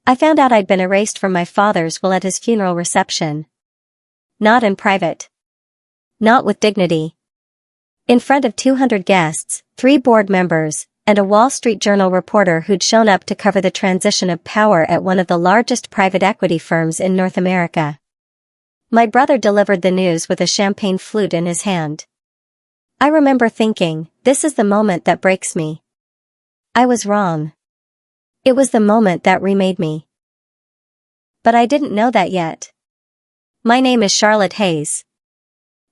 I found out I'd been erased from my father's will at his funeral reception. Not in private. Not with dignity. In front of 200 guests, 3 board members, and a Wall Street Journal reporter who'd shown up to cover the transition of power at one of the largest private equity firms in North America. My brother delivered the news with a champagne flute in his hand. I remember thinking, this is the moment that breaks me. I was wrong. It was the moment that remade me. But I didn't know that yet. My name is Charlotte Hayes.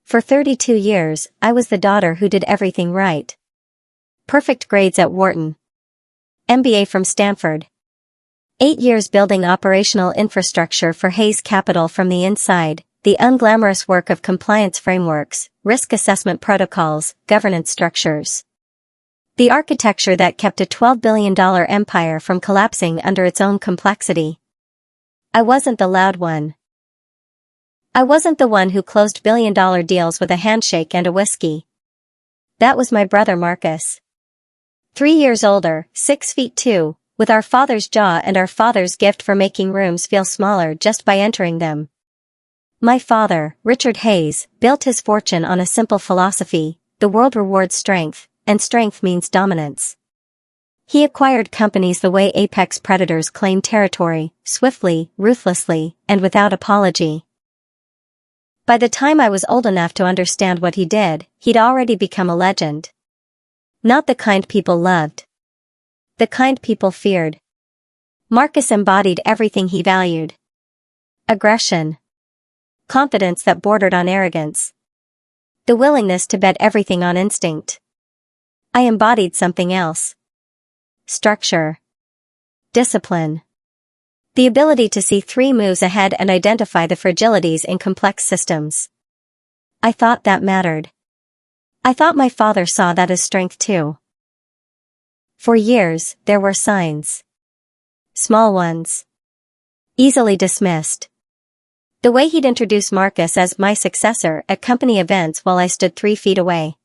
For 32 years, I was the daughter who did everything right. Perfect grades at Wharton. MBA from Stanford. 8 years building operational infrastructure for Hayes Capital from the inside, the unglamorous work of compliance frameworks, risk assessment protocols, governance structures. The architecture that kept a $12 billion empire from collapsing under its own complexity. I wasn't the loud one. I wasn't the one who closed billion-dollar deals with a handshake and a whiskey. That was my brother Marcus. 3 years older, 6 feet 2, with our father's jaw and our father's gift for making rooms feel smaller just by entering them. My father, Richard Hayes, built his fortune on a simple philosophy: the world rewards strength, and strength means dominance. He acquired companies the way apex predators claim territory, swiftly, ruthlessly, and without apology. By the time I was old enough to understand what he did, he'd already become a legend. Not the kind people loved. The kind people feared. Marcus embodied everything he valued. Aggression. Confidence that bordered on arrogance. The willingness to bet everything on instinct. I embodied something else. Structure. Discipline. The ability to see 3 moves ahead and identify the fragilities in complex systems. I thought that mattered. I thought my father saw that as strength too. For years, there were signs. Small ones. Easily dismissed. The way he'd introduce Marcus as my successor at company events while I stood 3 feet away.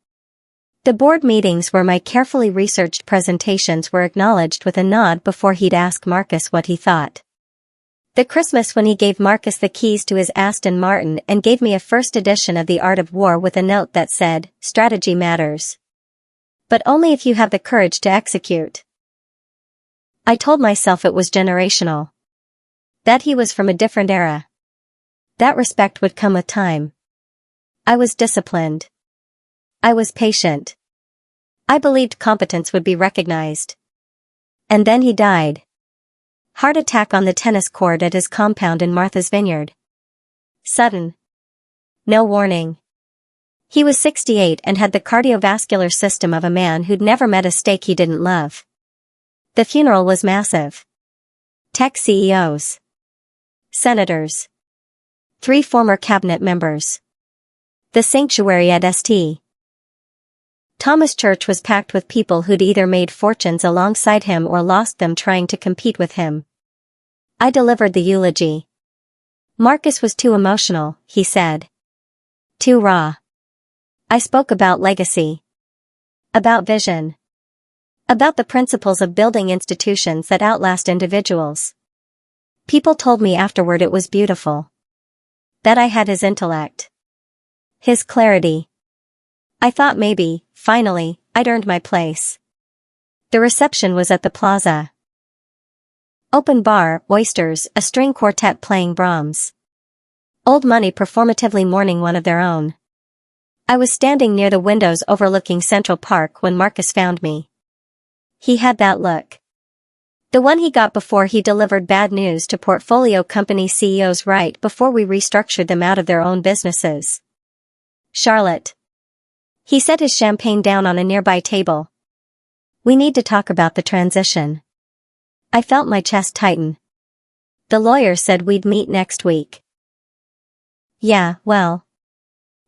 The board meetings where my carefully researched presentations were acknowledged with a nod before he'd ask Marcus what he thought. The Christmas when he gave Marcus the keys to his Aston Martin and gave me a first edition of The Art of War with a note that said, "Strategy matters. But only if you have the courage to execute." I told myself it was generational. That he was from a different era. That respect would come with time. I was disciplined. I was patient. I believed competence would be recognized. And then he died. Heart attack on the tennis court at his compound in Martha's Vineyard. Sudden. No warning. He was 68 and had the cardiovascular system of a man who'd never met a steak he didn't love. The funeral was massive. Tech CEOs. Senators. 3 former cabinet members. The sanctuary at St. Thomas Church was packed with people who'd either made fortunes alongside him or lost them trying to compete with him. I delivered the eulogy. Marcus was too emotional, he said. Too raw. I spoke about legacy. About vision. About the principles of building institutions that outlast individuals. People told me afterward it was beautiful. That I had his intellect. His clarity. I thought maybe, finally, I'd earned my place. The reception was at the plaza. Open bar, oysters, a string quartet playing Brahms. Old money performatively mourning one of their own. I was standing near the windows overlooking Central Park when Marcus found me. He had that look. The one he got before he delivered bad news to portfolio company CEOs right before we restructured them out of their own businesses. Charlotte. He set his champagne down on a nearby table. We need to talk about the transition. I felt my chest tighten. The lawyer said we'd meet next week. Yeah, well.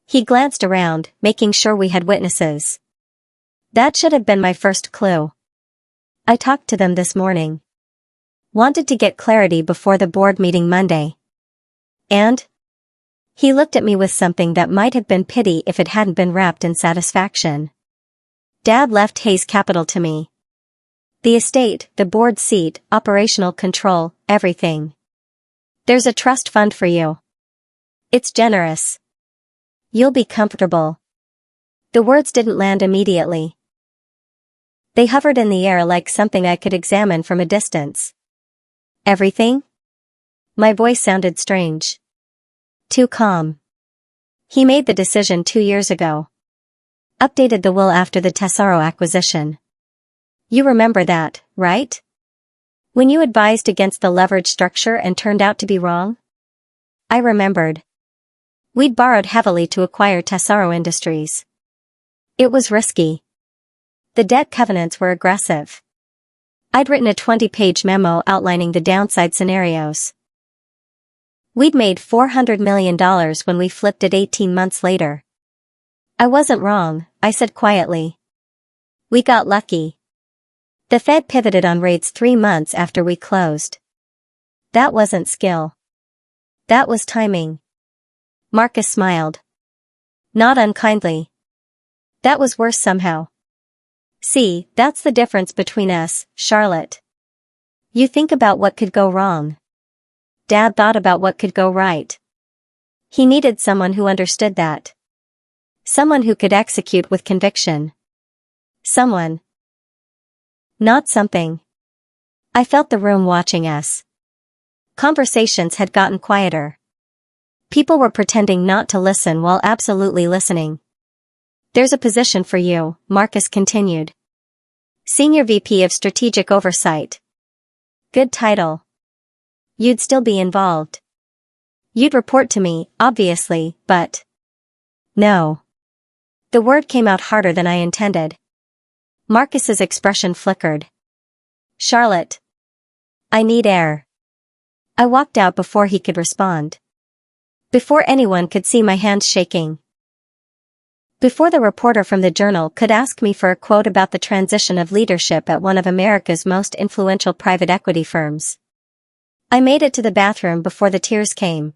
He glanced around, making sure we had witnesses. That should have been my first clue. I talked to them this morning. Wanted to get clarity before the board meeting Monday. And? He looked at me with something that might have been pity if it hadn't been wrapped in satisfaction. Dad left Hayes Capital to me. The estate, the board seat, operational control, everything. There's a trust fund for you. It's generous. You'll be comfortable. The words didn't land immediately. They hovered in the air like something I could examine from a distance. Everything? My voice sounded strange. Too calm. He made the decision 2 years ago. Updated the will after the Tesoro acquisition. You remember that, right? When you advised against the leverage structure and turned out to be wrong? I remembered. We'd borrowed heavily to acquire Tesoro Industries. It was risky. The debt covenants were aggressive. I'd written a 20-page memo outlining the downside scenarios. We'd made $400 million when we flipped it 18 months later. I wasn't wrong, I said quietly. We got lucky. The Fed pivoted on rates 3 months after we closed. That wasn't skill. That was timing. Marcus smiled. Not unkindly. That was worse somehow. See, that's the difference between us, Charlotte. You think about what could go wrong. Dad thought about what could go right. He needed someone who understood that. Someone who could execute with conviction. Someone. Not something. I felt the room watching us. Conversations had gotten quieter. People were pretending not to listen while absolutely listening. There's a position for you, Marcus continued. Senior VP of Strategic Oversight. Good title. You'd still be involved. You'd report to me, obviously, but... No. The word came out harder than I intended. Marcus's expression flickered. Charlotte. I need air. I walked out before he could respond. Before anyone could see my hands shaking. Before the reporter from the Journal could ask me for a quote about the transition of leadership at one of America's most influential private equity firms. I made it to the bathroom before the tears came.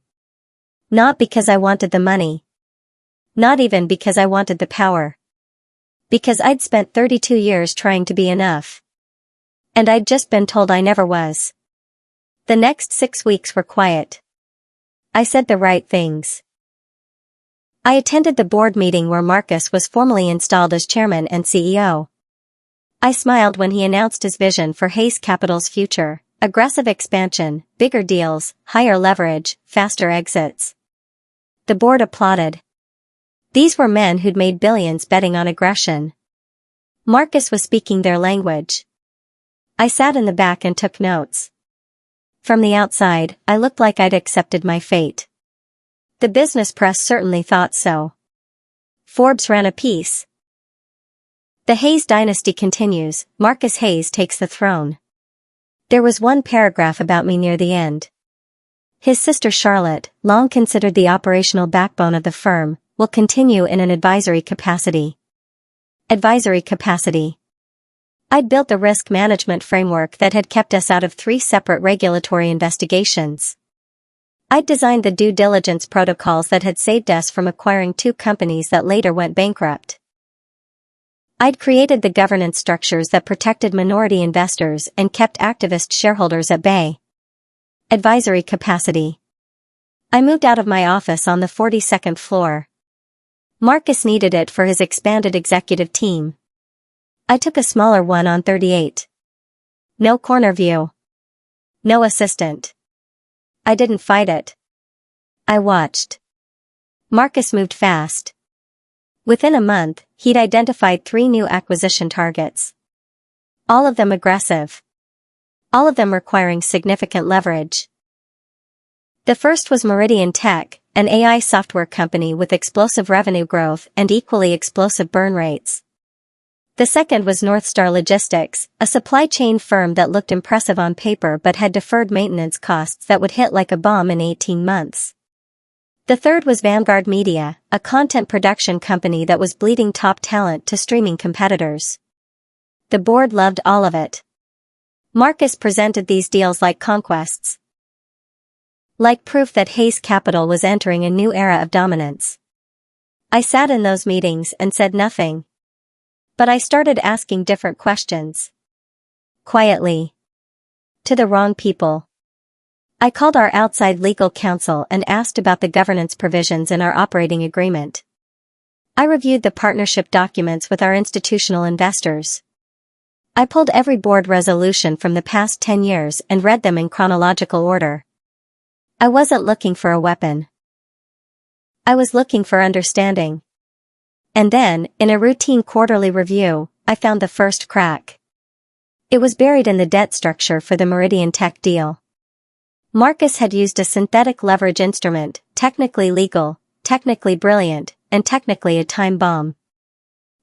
Not because I wanted the money. Not even because I wanted the power. Because I'd spent 32 years trying to be enough. And I'd just been told I never was. The next 6 weeks were quiet. I said the right things. I attended the board meeting where Marcus was formally installed as chairman and CEO. I smiled when he announced his vision for Hayes Capital's future. Aggressive expansion, bigger deals, higher leverage, faster exits. The board applauded. These were men who'd made billions betting on aggression. Marcus was speaking their language. I sat in the back and took notes. From the outside, I looked like I'd accepted my fate. The business press certainly thought so. Forbes ran a piece. The Hayes dynasty continues, Marcus Hayes takes the throne. There was one paragraph about me near the end. His sister Charlotte, long considered the operational backbone of the firm, will continue in an advisory capacity. Advisory capacity. I'd built the risk management framework that had kept us out of 3 separate regulatory investigations. I'd designed the due diligence protocols that had saved us from acquiring 2 companies that later went bankrupt. I'd created the governance structures that protected minority investors and kept activist shareholders at bay. Advisory capacity. I moved out of my office on the 42nd floor. Marcus needed it for his expanded executive team. I took a smaller one on 38. No corner view. No assistant. I didn't fight it. I watched. Marcus moved fast. Within a month, he'd identified 3 new acquisition targets. All of them aggressive. All of them requiring significant leverage. The first was Meridian Tech, an AI software company with explosive revenue growth and equally explosive burn rates. The second was North Star Logistics, a supply chain firm that looked impressive on paper but had deferred maintenance costs that would hit like a bomb in 18 months. The third was Vanguard Media, a content production company that was bleeding top talent to streaming competitors. The board loved all of it. Marcus presented these deals like conquests. Like proof that Hayes Capital was entering a new era of dominance. I sat in those meetings and said nothing. But I started asking different questions. quietly. To the wrong people. I called our outside legal counsel and asked about the governance provisions in our operating agreement. I reviewed the partnership documents with our institutional investors. I pulled every board resolution from the past 10 years and read them in chronological order. I wasn't looking for a weapon. I was looking for understanding. And then, in a routine quarterly review, I found the first crack. It was buried in the debt structure for the Meridian Tech deal. Marcus had used a synthetic leverage instrument, technically legal, technically brilliant, and technically a time bomb.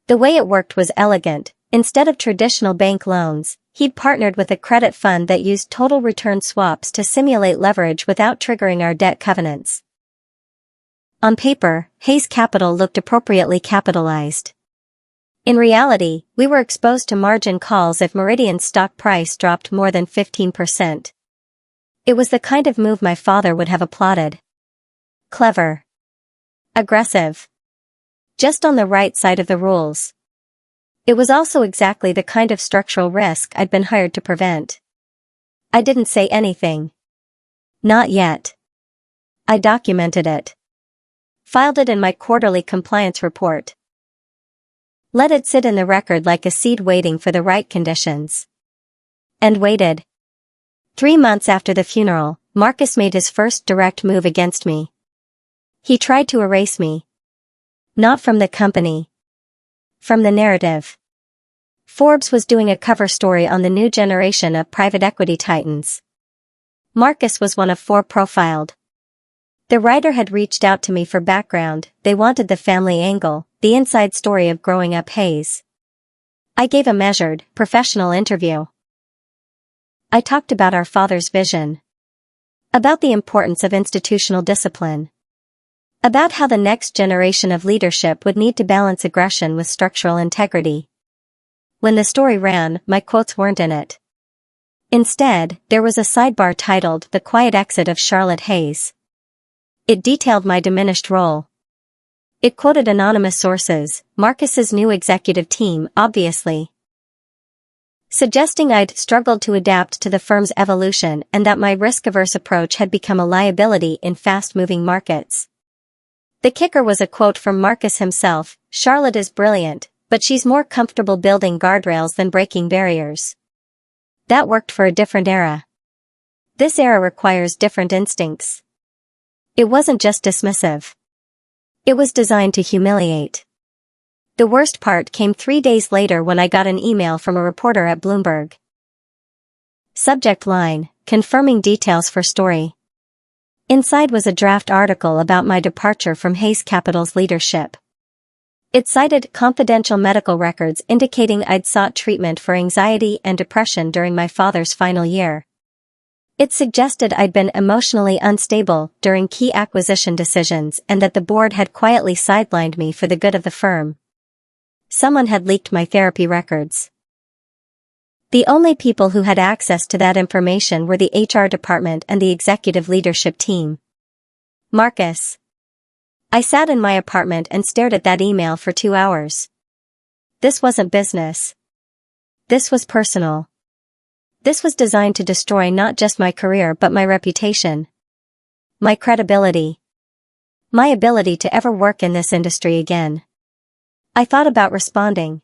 The way it worked was elegant. Instead of traditional bank loans, he'd partnered with a credit fund that used total return swaps to simulate leverage without triggering our debt covenants. On paper, Hayes Capital looked appropriately capitalized. In reality, we were exposed to margin calls if Meridian's stock price dropped more than 15%. It was the kind of move my father would have applauded. Clever. Aggressive. Just on the right side of the rules. It was also exactly the kind of structural risk I'd been hired to prevent. I didn't say anything. Not yet. I documented it. Filed it in my quarterly compliance report. Let it sit in the record like a seed waiting for the right conditions. And waited. 3 months after the funeral, Marcus made his first direct move against me. He tried to erase me. Not from the company. From the narrative. Forbes was doing a cover story on the new generation of private equity titans. Marcus was one of 4 profiled. The writer had reached out to me for background. They wanted the family angle, the inside story of growing up Hayes. I gave a measured, professional interview. I talked about our father's vision. About the importance of institutional discipline. About how the next generation of leadership would need to balance aggression with structural integrity. When the story ran, my quotes weren't in it. Instead, there was a sidebar titled The Quiet Exit of Charlotte Hayes. It detailed my diminished role. It quoted anonymous sources, Marcus's new executive team, obviously. Suggesting I'd struggled to adapt to the firm's evolution and that my risk-averse approach had become a liability in fast-moving markets. The kicker was a quote from Marcus himself, "Charlotte is brilliant, but she's more comfortable building guardrails than breaking barriers." That worked for a different era. This era requires different instincts. It wasn't just dismissive. It was designed to humiliate. The worst part came 3 days later when I got an email from a reporter at Bloomberg. Subject line, confirming details for story. Inside was a draft article about my departure from Hayes Capital's leadership. It cited confidential medical records indicating I'd sought treatment for anxiety and depression during my father's final year. It suggested I'd been emotionally unstable during key acquisition decisions and that the board had quietly sidelined me for the good of the firm. Someone had leaked my therapy records. The only people who had access to that information were the HR department and the executive leadership team. Marcus. I sat in my apartment and stared at that email for 2 hours. This wasn't business. This was personal. This was designed to destroy not just my career but my reputation. My credibility. My ability to ever work in this industry again. I thought about responding.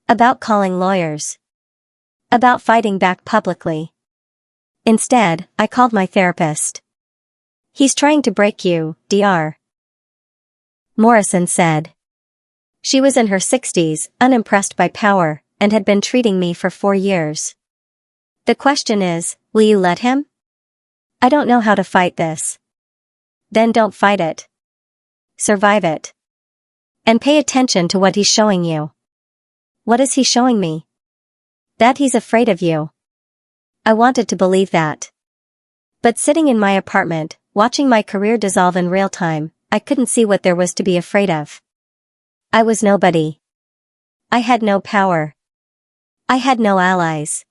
About calling lawyers. About fighting back publicly. Instead, I called my therapist. "He's trying to break you, Dr." Morrison said. She was in her 60s, unimpressed by power, and had been treating me for 4 years. "The question is, will you let him? I don't know how to fight this." "Then don't fight it. Survive it. And pay attention to what he's showing you." "What is he showing me?" "That he's afraid of you." I wanted to believe that. But sitting in my apartment, watching my career dissolve in real time, I couldn't see what there was to be afraid of. I was nobody. I had no power. I had no allies.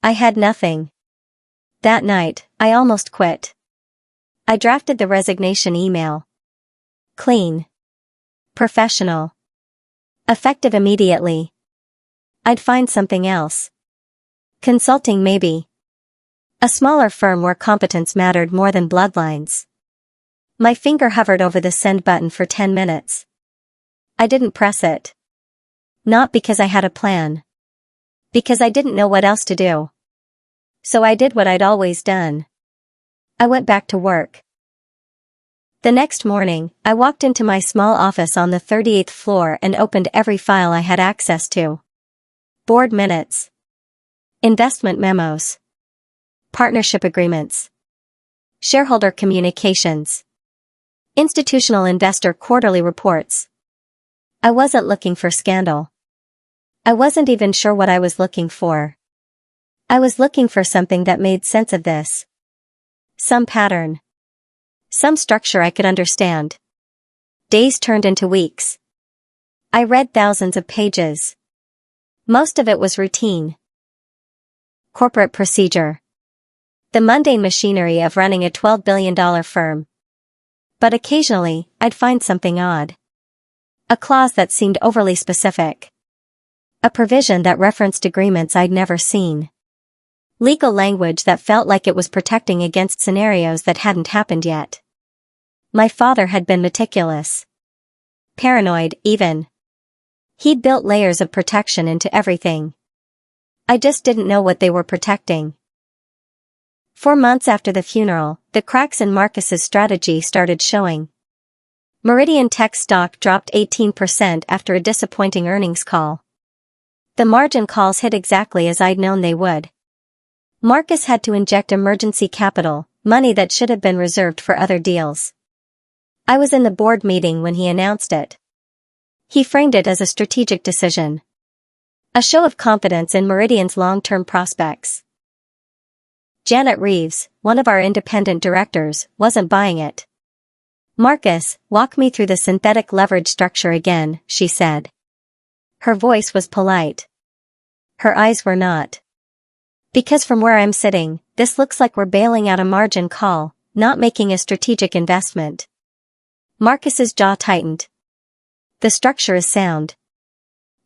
I had nothing. That night, I almost quit. I drafted the resignation email. Clean. Professional. Effective immediately. I'd find something else. Consulting maybe. A smaller firm where competence mattered more than bloodlines. My finger hovered over the send button for 10 minutes. I didn't press it. Not because I had a plan. Because I didn't know what else to do. So I did what I'd always done. I went back to work. The next morning, I walked into my small office on the 38th floor and opened every file I had access to. Board minutes. Investment memos. Partnership agreements. Shareholder communications. Institutional investor quarterly reports. I wasn't looking for scandal. I wasn't even sure what I was looking for. I was looking for something that made sense of this. Some pattern. Some structure I could understand. Days turned into weeks. I read thousands of pages. Most of it was routine. Corporate procedure. The mundane machinery of running a $12 billion firm. But occasionally, I'd find something odd. A clause that seemed overly specific. A provision that referenced agreements I'd never seen. Legal language that felt like it was protecting against scenarios that hadn't happened yet. My father had been meticulous. Paranoid, even. He'd built layers of protection into everything. I just didn't know what they were protecting. 4 months after the funeral, the cracks in Marcus's strategy started showing. Meridian Tech stock dropped 18% after a disappointing earnings call. The margin calls hit exactly as I'd known they would. Marcus had to inject emergency capital, money that should have been reserved for other deals. I was in the board meeting when he announced it. He framed it as a strategic decision. A show of confidence in Meridian's long-term prospects. Janet Reeves, one of our independent directors, wasn't buying it. "Marcus, walk me through the synthetic leverage structure again," she said. Her voice was polite. Her eyes were not. "Because from where I'm sitting, this looks like we're bailing out a margin call, not making a strategic investment." Marcus's jaw tightened. "The structure is sound.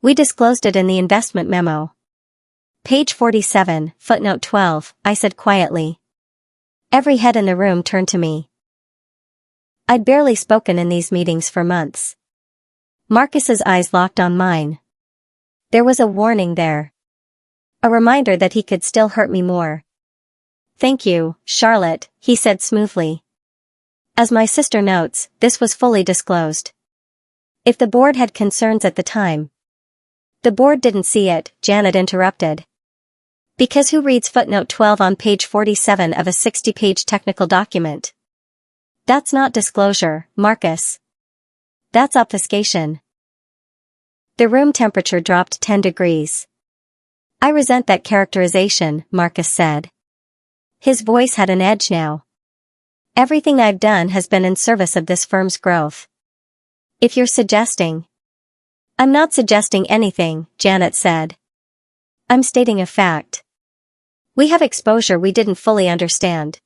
We disclosed it in the investment memo." Page 47, footnote 12, I said quietly. Every head in the room turned to me. I'd barely spoken in these meetings for months. Marcus's eyes locked on mine. There was a warning there. A reminder that he could still hurt me more. "Thank you, Charlotte," he said smoothly. As my sister notes, this was fully disclosed. If the board had concerns at the time. The board didn't see it, Janet interrupted. Because who reads footnote 12 on page 47 of a 60-page technical document? That's not disclosure, Marcus. That's obfuscation. The room temperature dropped 10 degrees. "I resent that characterization," Marcus said. His voice had an edge now. "Everything I've done has been in service of this firm's growth. If you're suggesting..." "I'm not suggesting anything," Janet said. "I'm stating a fact. We have exposure we didn't fully understand.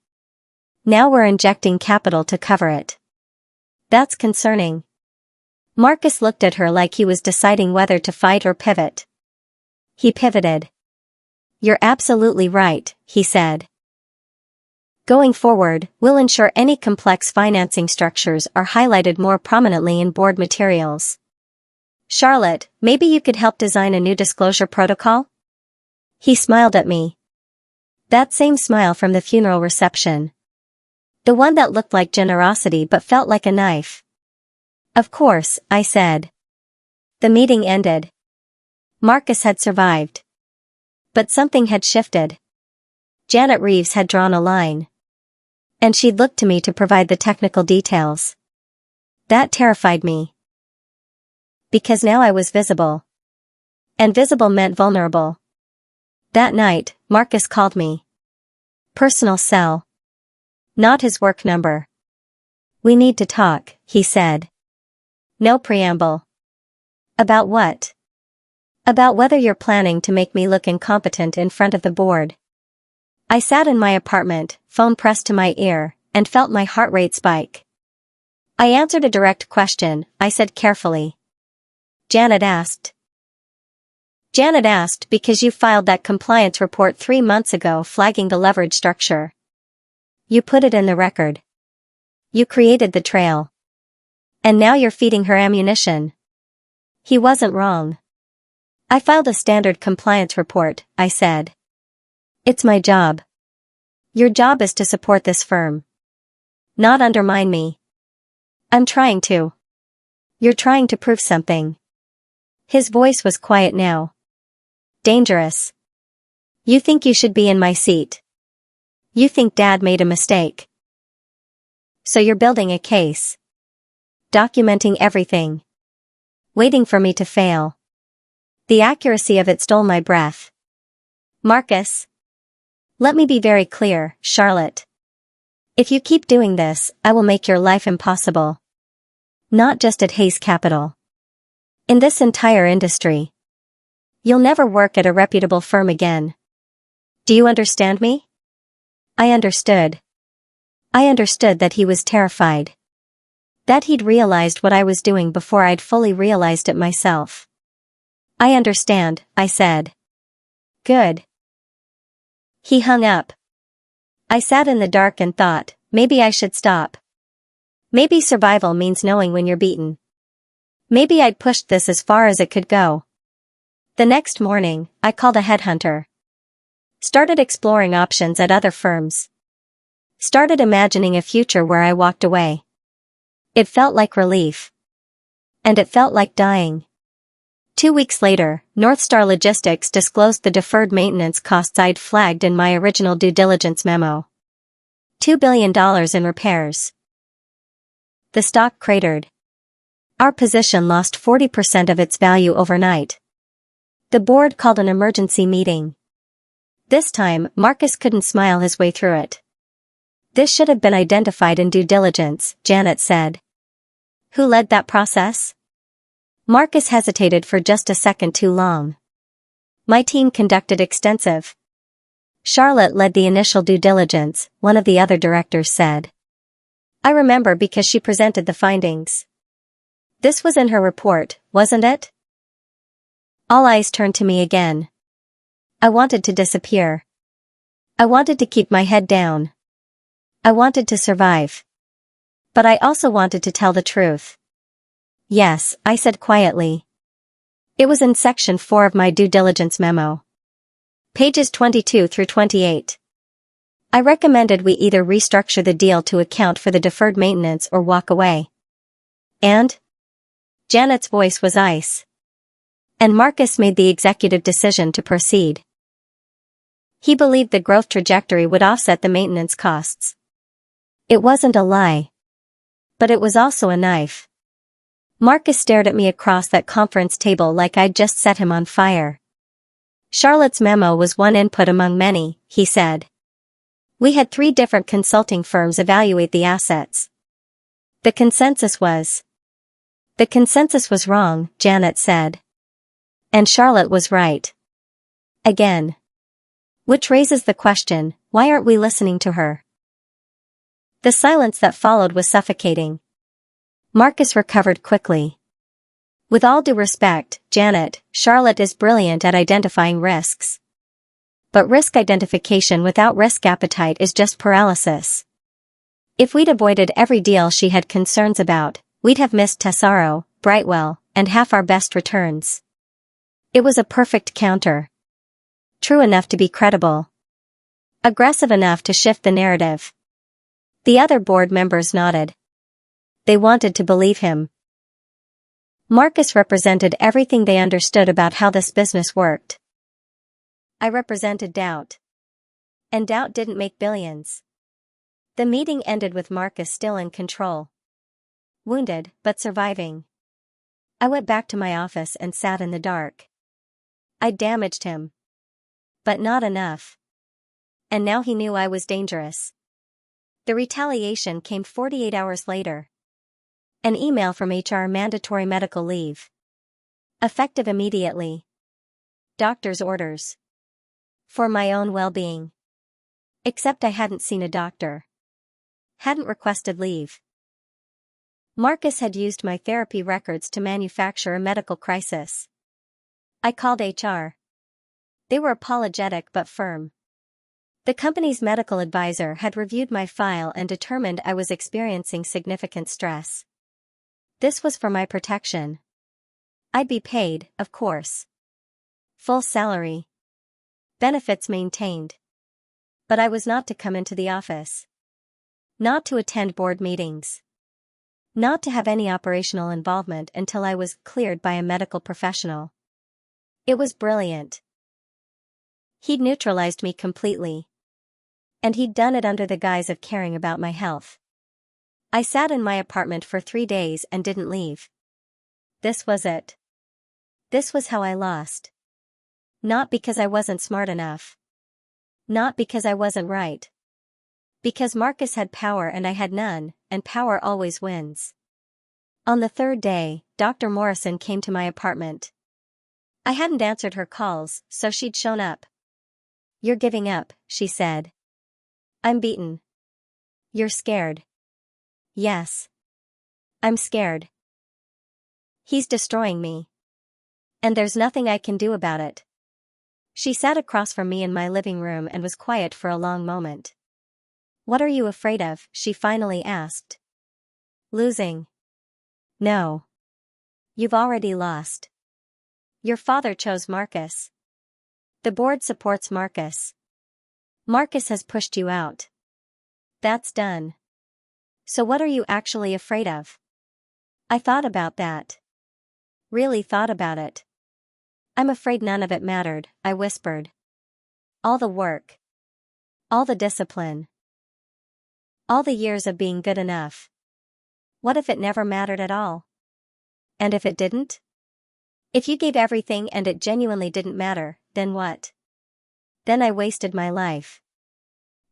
Now we're injecting capital to cover it. That's concerning." Marcus looked at her like he was deciding whether to fight or pivot. He pivoted. "You're absolutely right," he said. "Going forward, we'll ensure any complex financing structures are highlighted more prominently in board materials. Charlotte, maybe you could help design a new disclosure protocol?" He smiled at me. That same smile from the funeral reception. The one that looked like generosity but felt like a knife. "Of course," I said. The meeting ended. Marcus had survived. But something had shifted. Janet Reeves had drawn a line. And she'd looked to me to provide the technical details. That terrified me. Because now I was visible. And visible meant vulnerable. That night, Marcus called me. Personal cell. Not his work number. "We need to talk," he said. No preamble. "About what?" "About whether you're planning to make me look incompetent in front of the board." I sat in my apartment, phone pressed to my ear, and felt my heart rate spike. "I answered a direct question," I said carefully. Janet asked. Janet asked because you filed that compliance report 3 months ago flagging the leverage structure. You put it in the record. You created the trail. And now you're feeding her ammunition. He wasn't wrong. I filed a standard compliance report, I said. It's my job. Your job is to support this firm. Not undermine me. I'm trying to. You're trying to prove something. His voice was quiet now. Dangerous. You think you should be in my seat. You think Dad made a mistake. So you're building a case. Documenting everything. Waiting for me to fail. The accuracy of it stole my breath. Marcus. Let me be very clear, Charlotte. If you keep doing this, I will make your life impossible. Not just at Hayes Capital. In this entire industry. You'll never work at a reputable firm again. Do you understand me? I understood. I understood that he was terrified. That he'd realized what I was doing before I'd fully realized it myself. I understand, I said. Good. He hung up. I sat in the dark and thought, maybe I should stop. Maybe survival means knowing when you're beaten. Maybe I'd pushed this as far as it could go. The next morning, I called a headhunter. Started exploring options at other firms. Started imagining a future where I walked away. It felt like relief. And it felt like dying. 2 weeks later, Northstar Logistics disclosed the deferred maintenance costs I'd flagged in my original due diligence memo. $2 billion in repairs. The stock cratered. Our position lost 40% of its value overnight. The board called an emergency meeting. This time, Marcus couldn't smile his way through it. This should have been identified in due diligence, Janet said. Who led that process? Marcus hesitated for just a second too long. My team conducted extensive. Charlotte led the initial due diligence, one of the other directors said. I remember because she presented the findings. This was in her report, wasn't it? All eyes turned to me again. I wanted to disappear. I wanted to keep my head down. I wanted to survive. But I also wanted to tell the truth. Yes, I said quietly. It was in section 4 of my due diligence memo. Pages 22 through 28. I recommended we either restructure the deal to account for the deferred maintenance or walk away. And? Janet's voice was ice. And Marcus made the executive decision to proceed. He believed the growth trajectory would offset the maintenance costs. It wasn't a lie. But it was also a knife. Marcus stared at me across that conference table like I'd just set him on fire. Charlotte's memo was one input among many, he said. We had 3 different consulting firms evaluate the assets. The consensus was wrong, Janet said. And Charlotte was right. Again. Which raises the question, why aren't we listening to her? The silence that followed was suffocating. Marcus recovered quickly. With all due respect, Janet, Charlotte is brilliant at identifying risks. But risk identification without risk appetite is just paralysis. If we'd avoided every deal she had concerns about, we'd have missed Tesaro, Brightwell, and half our best returns. It was a perfect counter. True enough to be credible. Aggressive enough to shift the narrative. The other board members nodded. They wanted to believe him. Marcus represented everything they understood about how this business worked. I represented doubt. And doubt didn't make billions. The meeting ended with Marcus still in control. Wounded, but surviving. I went back to my office and sat in the dark. I'd damaged him. But not enough. And now he knew I was dangerous. The retaliation came 48 hours later. An email from HR mandatory medical leave. Effective immediately. Doctor's orders. For my own well-being. Except I hadn't seen a doctor. Hadn't requested leave. Marcus had used my therapy records to manufacture a medical crisis. I called HR. They were apologetic but firm. The company's medical advisor had reviewed my file and determined I was experiencing significant stress. This was for my protection. I'd be paid, of course. Full salary. Benefits maintained. But I was not to come into the office. Not to attend board meetings. Not to have any operational involvement until I was cleared by a medical professional. It was brilliant. He'd neutralized me completely. And he'd done it under the guise of caring about my health. I sat in my apartment for 3 days and didn't leave. This was it. This was how I lost. Not because I wasn't smart enough. Not because I wasn't right. Because Marcus had power and I had none, and power always wins. On the 3rd day, Dr. Morrison came to my apartment. I hadn't answered her calls, so she'd shown up. "You're giving up," she said. "I'm beaten." "You're scared." "Yes. I'm scared. He's destroying me. And there's nothing I can do about it." She sat across from me in my living room and was quiet for a long moment. "What are you afraid of?" she finally asked. "Losing." "No. You've already lost. Your father chose Marcus. The board supports Marcus. Marcus has pushed you out. That's done. So what are you actually afraid of?" I thought about that. Really thought about it. "I'm afraid none of it mattered," I whispered. "All the work. All the discipline. All the years of being good enough. What if it never mattered at all? And if it didn't? If you gave everything and it genuinely didn't matter, then what? Then I wasted my life."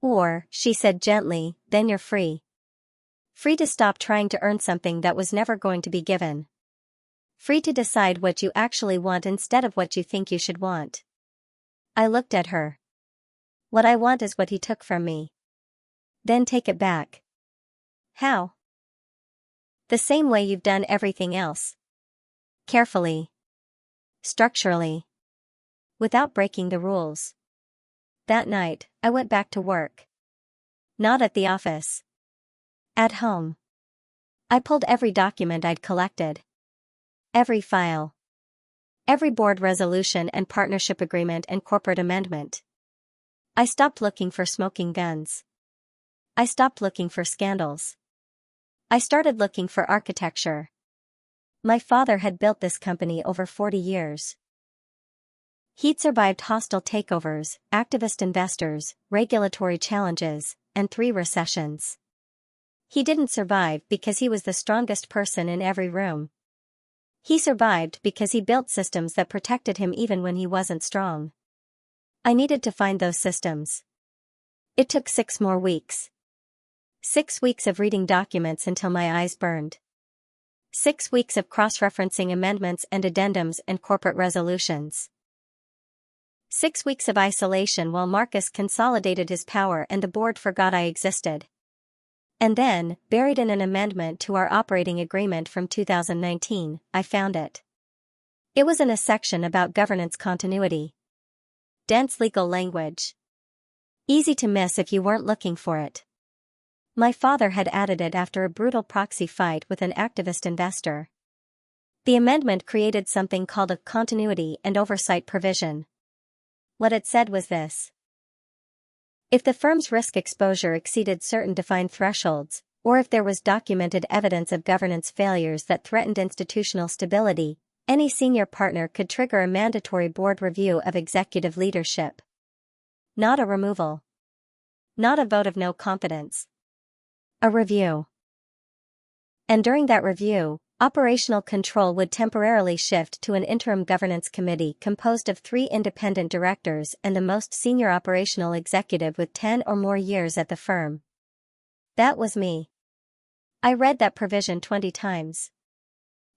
"Or," she said gently, "then you're free. Free to stop trying to earn something that was never going to be given. Free to decide what you actually want instead of what you think you should want." I looked at her. "What I want is what he took from me." "Then take it back." "How?" "The same way you've done everything else. Carefully. Structurally. Without breaking the rules." That night, I went back to work. Not at the office. At home. I pulled every document I'd collected. Every file. Every board resolution and partnership agreement and corporate amendment. I stopped looking for smoking guns. I stopped looking for scandals. I started looking for architecture. My father had built this company over 40 years. He'd survived hostile takeovers, activist investors, regulatory challenges, and 3 recessions. He didn't survive because he was the strongest person in every room. He survived because he built systems that protected him even when he wasn't strong. I needed to find those systems. It took 6 more weeks. 6 weeks of reading documents until my eyes burned. 6 weeks of cross-referencing amendments and addendums and corporate resolutions. 6 weeks of isolation while Marcus consolidated his power and the board forgot I existed. And then, buried in an amendment to our operating agreement from 2019, I found it. It was in a section about governance continuity. Dense legal language. Easy to miss if you weren't looking for it. My father had added it after a brutal proxy fight with an activist investor. The amendment created something called a continuity and oversight provision. What it said was this: if the firm's risk exposure exceeded certain defined thresholds, or if there was documented evidence of governance failures that threatened institutional stability, any senior partner could trigger a mandatory board review of executive leadership. Not a removal. Not a vote of no confidence. A review. And during that review, operational control would temporarily shift to an interim governance committee composed of 3 independent directors and the most senior operational executive with 10 or more years at the firm. That was me. I read that provision 20 times.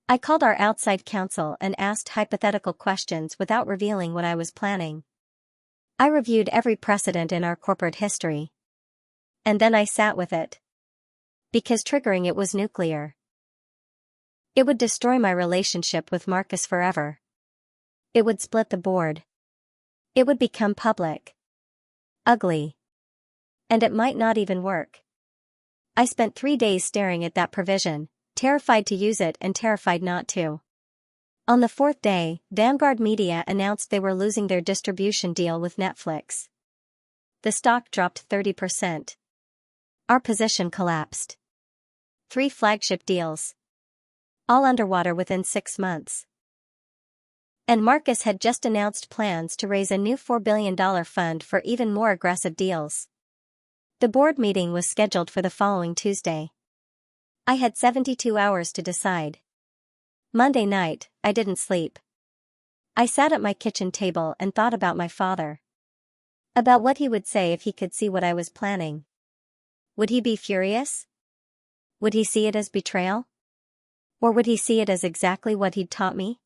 I called our outside counsel and asked hypothetical questions without revealing what I was planning. I reviewed every precedent in our corporate history. And then I sat with it. Because triggering it was nuclear. It would destroy my relationship with Marcus forever. It would split the board. It would become public. Ugly. And it might not even work. I spent 3 days staring at that provision, terrified to use it and terrified not to. On the 4th day, Vanguard Media announced they were losing their distribution deal with Netflix. The stock dropped 30%. Our position collapsed. 3 flagship deals. All underwater within 6 months. And Marcus had just announced plans to raise a new $4 billion fund for even more aggressive deals. The board meeting was scheduled for the following Tuesday. I had 72 hours to decide. Monday night, I didn't sleep. I sat at my kitchen table and thought about my father. About what he would say if he could see what I was planning. Would he be furious? Would he see it as betrayal? Or would he see it as exactly what he'd taught me?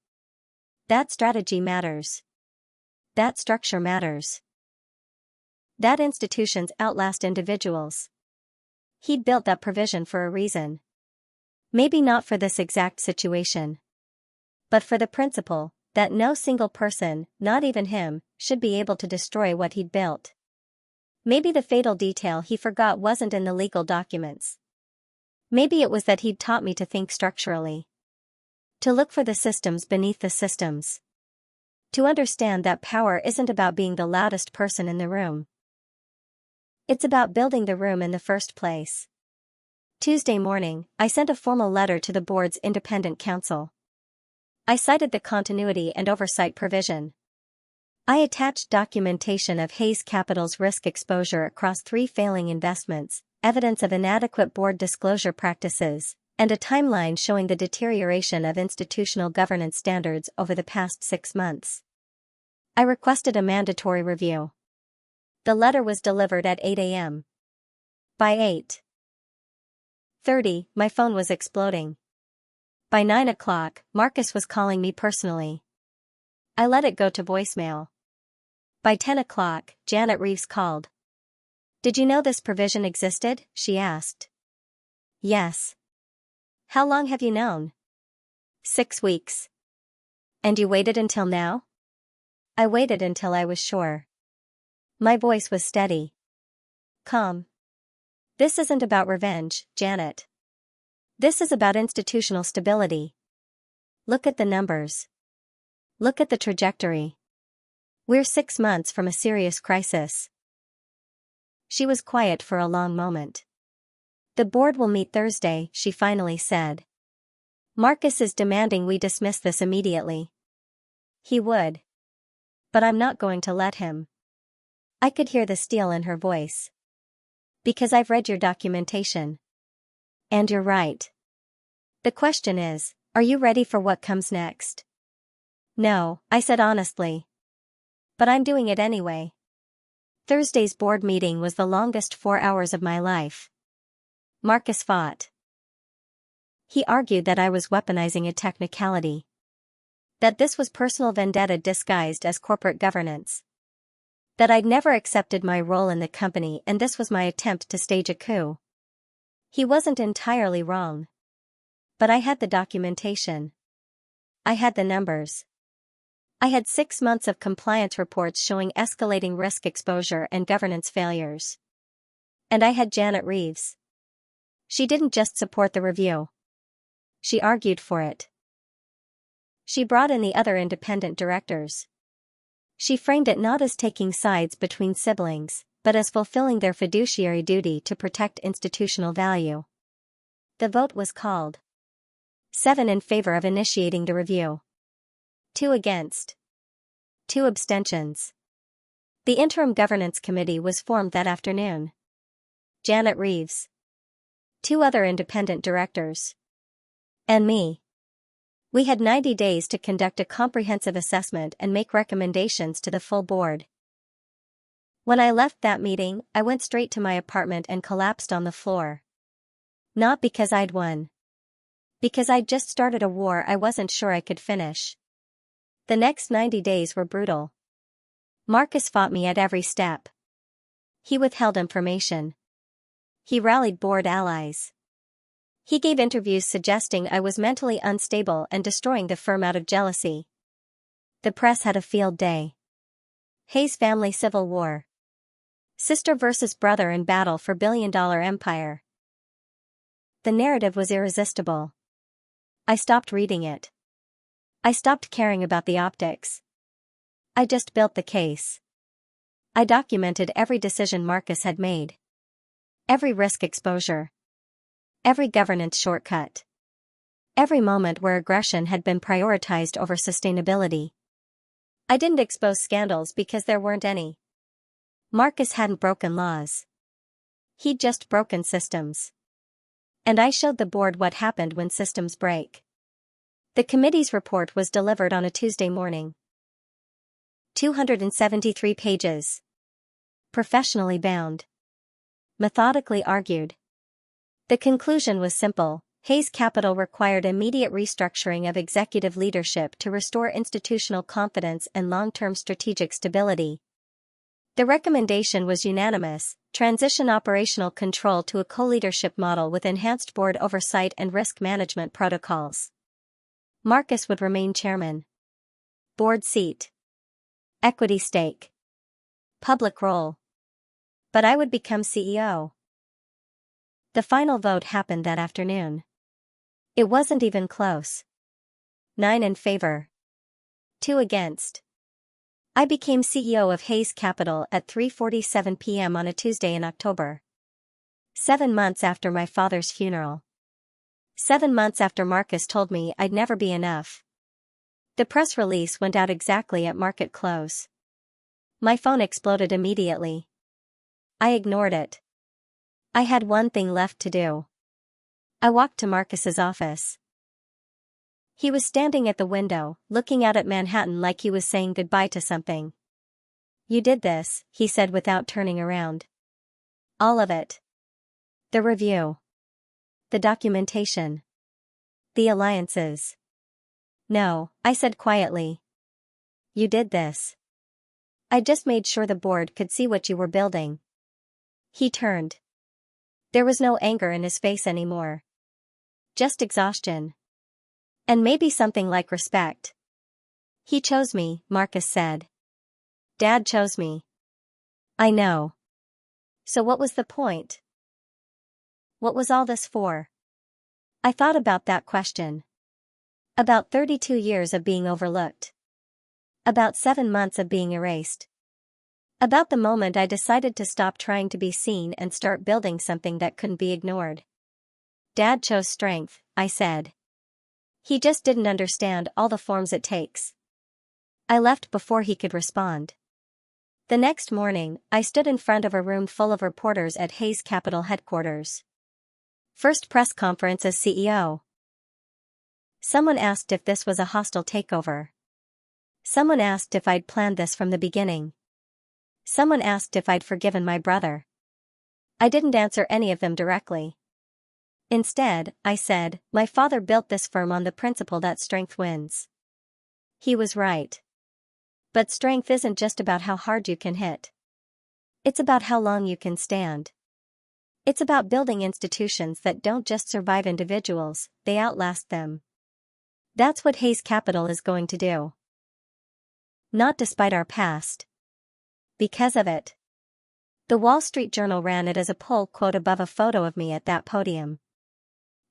That strategy matters. That structure matters. That institutions outlast individuals. He'd built that provision for a reason. Maybe not for this exact situation. But for the principle that no single person, not even him, should be able to destroy what he'd built. Maybe the fatal detail he forgot wasn't in the legal documents. Maybe it was that he'd taught me to think structurally. To look for the systems beneath the systems. To understand that power isn't about being the loudest person in the room. It's about building the room in the first place. Tuesday morning, I sent a formal letter to the board's independent counsel. I cited the continuity and oversight provision. I attached documentation of Hayes Capital's risk exposure across 3 failing investments, evidence of inadequate board disclosure practices, and a timeline showing the deterioration of institutional governance standards over the past 6 months. I requested a mandatory review. The letter was delivered at 8 a.m. By 8:30, my phone was exploding. By 9 o'clock, Marcus was calling me personally. I let it go to voicemail. By 10 o'clock, Janet Reeves called. "Did you know this provision existed?" she asked. "Yes." "How long have you known?" "6 weeks." "And you waited until now?" "I waited until I was sure." My voice was steady. Calm. "This isn't about revenge, Janet. This is about institutional stability. Look at the numbers. Look at the trajectory. We're 6 months from a serious crisis." She was quiet for a long moment. "The board will meet Thursday," she finally said. "Marcus is demanding we dismiss this immediately." He would. But I'm not going to let him. I could hear the steel in her voice. "Because I've read your documentation. And you're right. The question is, are you ready for what comes next?" "No," I said honestly. "But I'm doing it anyway." Thursday's board meeting was the longest 4 hours of my life. Marcus fought. He argued that I was weaponizing a technicality. That this was personal vendetta disguised as corporate governance. That I'd never accepted my role in the company and this was my attempt to stage a coup. He wasn't entirely wrong. But I had the documentation. I had the numbers. I had 6 months of compliance reports showing escalating risk exposure and governance failures. And I had Janet Reeves. She didn't just support the review. She argued for it. She brought in the other independent directors. She framed it not as taking sides between siblings, but as fulfilling their fiduciary duty to protect institutional value. The vote was called. 7 in favor of initiating the review. 2 against. 2 abstentions. The interim governance committee was formed that afternoon. Janet Reeves. 2 other independent directors. And me. We had 90 days to conduct a comprehensive assessment and make recommendations to the full board. When I left that meeting, I went straight to my apartment and collapsed on the floor. Not because I'd won. Because I'd just started a war I wasn't sure I could finish. The next 90 days were brutal. Marcus fought me at every step. He withheld information. He rallied board allies. He gave interviews suggesting I was mentally unstable and destroying the firm out of jealousy. The press had a field day. Hayes family civil war. Sister versus brother in battle for billion-dollar empire. The narrative was irresistible. I stopped reading it. I stopped caring about the optics. I just built the case. I documented every decision Marcus had made. Every risk exposure. Every governance shortcut. Every moment where aggression had been prioritized over sustainability. I didn't expose scandals because there weren't any. Marcus hadn't broken laws. He'd just broken systems. And I showed the board what happened when systems break. The committee's report was delivered on a Tuesday morning. 273 pages. Professionally bound. Methodically argued. The conclusion was simple. Hayes Capital required immediate restructuring of executive leadership to restore institutional confidence and long-term strategic stability. The recommendation was unanimous: transition operational control to a co-leadership model with enhanced board oversight and risk management protocols. Marcus would remain chairman. Board seat. Equity stake. Public role. But I would become CEO. The final vote happened that afternoon. It wasn't even close. 9 in favor. 2 against. I became CEO of Hayes Capital at 3:47 p.m. on a Tuesday in October. 7 months after my father's funeral. 7 months after Marcus told me I'd never be enough. The press release went out exactly at market close. My phone exploded immediately. I ignored it. I had one thing left to do. I walked to Marcus's office. He was standing at the window, looking out at Manhattan like he was saying goodbye to something. "You did this," he said without turning around. "All of it. The review. The documentation. The alliances." "No," I said quietly. "You did this. I just made sure the board could see what you were building." He turned. There was no anger in his face anymore. Just exhaustion. And maybe something like respect. "He chose me," Marcus said. "Dad chose me." "I know. So what was the point? What was all this for?" I thought about that question. About 32 years of being overlooked. About 7 months of being erased. About the moment I decided to stop trying to be seen and start building something that couldn't be ignored. "Dad chose strength," I said. "He just didn't understand all the forms it takes." I left before he could respond. The next morning, I stood in front of a room full of reporters at Hayes Capital headquarters. First press conference as CEO. Someone asked if this was a hostile takeover. Someone asked if I'd planned this from the beginning. Someone asked if I'd forgiven my brother. I didn't answer any of them directly. Instead, I said, my father built this firm on the principle that strength wins. He was right. But strength isn't just about how hard you can hit. It's about how long you can stand. It's about building institutions that don't just survive individuals, they outlast them. That's what Hayes Capital is going to do. Not despite our past. Because of it. The Wall Street Journal ran it as a pull quote above a photo of me at that podium.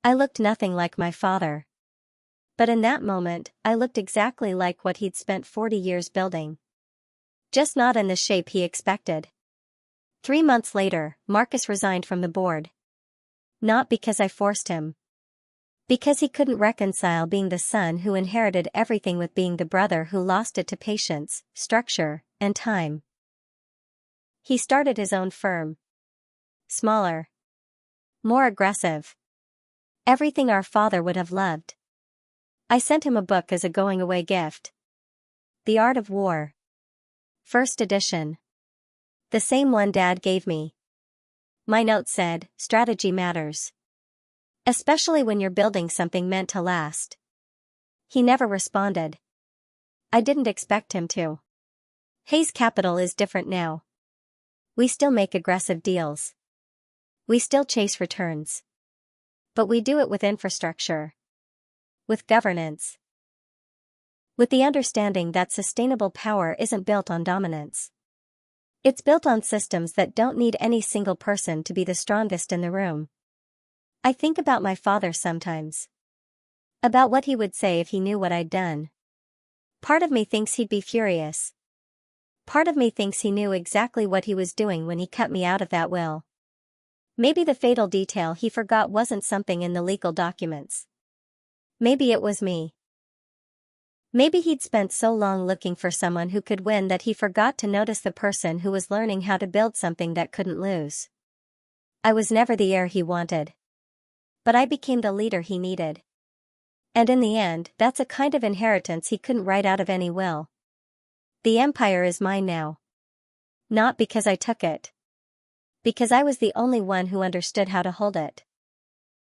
I looked nothing like my father. But in that moment, I looked exactly like what he'd spent 40 years building. Just not in the shape he expected. 3 months later, Marcus resigned from the board. Not because I forced him. Because he couldn't reconcile being the son who inherited everything with being the brother who lost it to patience, structure, and time. He started his own firm. Smaller. More aggressive. Everything our father would have loved. I sent him a book as a going-away gift. The Art of War. First edition. The same one Dad gave me. My note said, strategy matters. Especially when you're building something meant to last. He never responded. I didn't expect him to. Hayes Capital is different now. We still make aggressive deals. We still chase returns. But we do it with infrastructure. With governance. with the understanding that sustainable power isn't built on dominance. It's built on systems that don't need any single person to be the strongest in the room. I think about my father sometimes. About what he would say if he knew what I'd done. Part of me thinks he'd be furious. Part of me thinks he knew exactly what he was doing when he cut me out of that will. Maybe the fatal detail he forgot wasn't something in the legal documents. Maybe it was me. Maybe he'd spent so long looking for someone who could win that he forgot to notice the person who was learning how to build something that couldn't lose. I was never the heir he wanted. But I became the leader he needed. And in the end, that's a kind of inheritance he couldn't write out of any will. The empire is mine now. Not because I took it. Because I was the only one who understood how to hold it.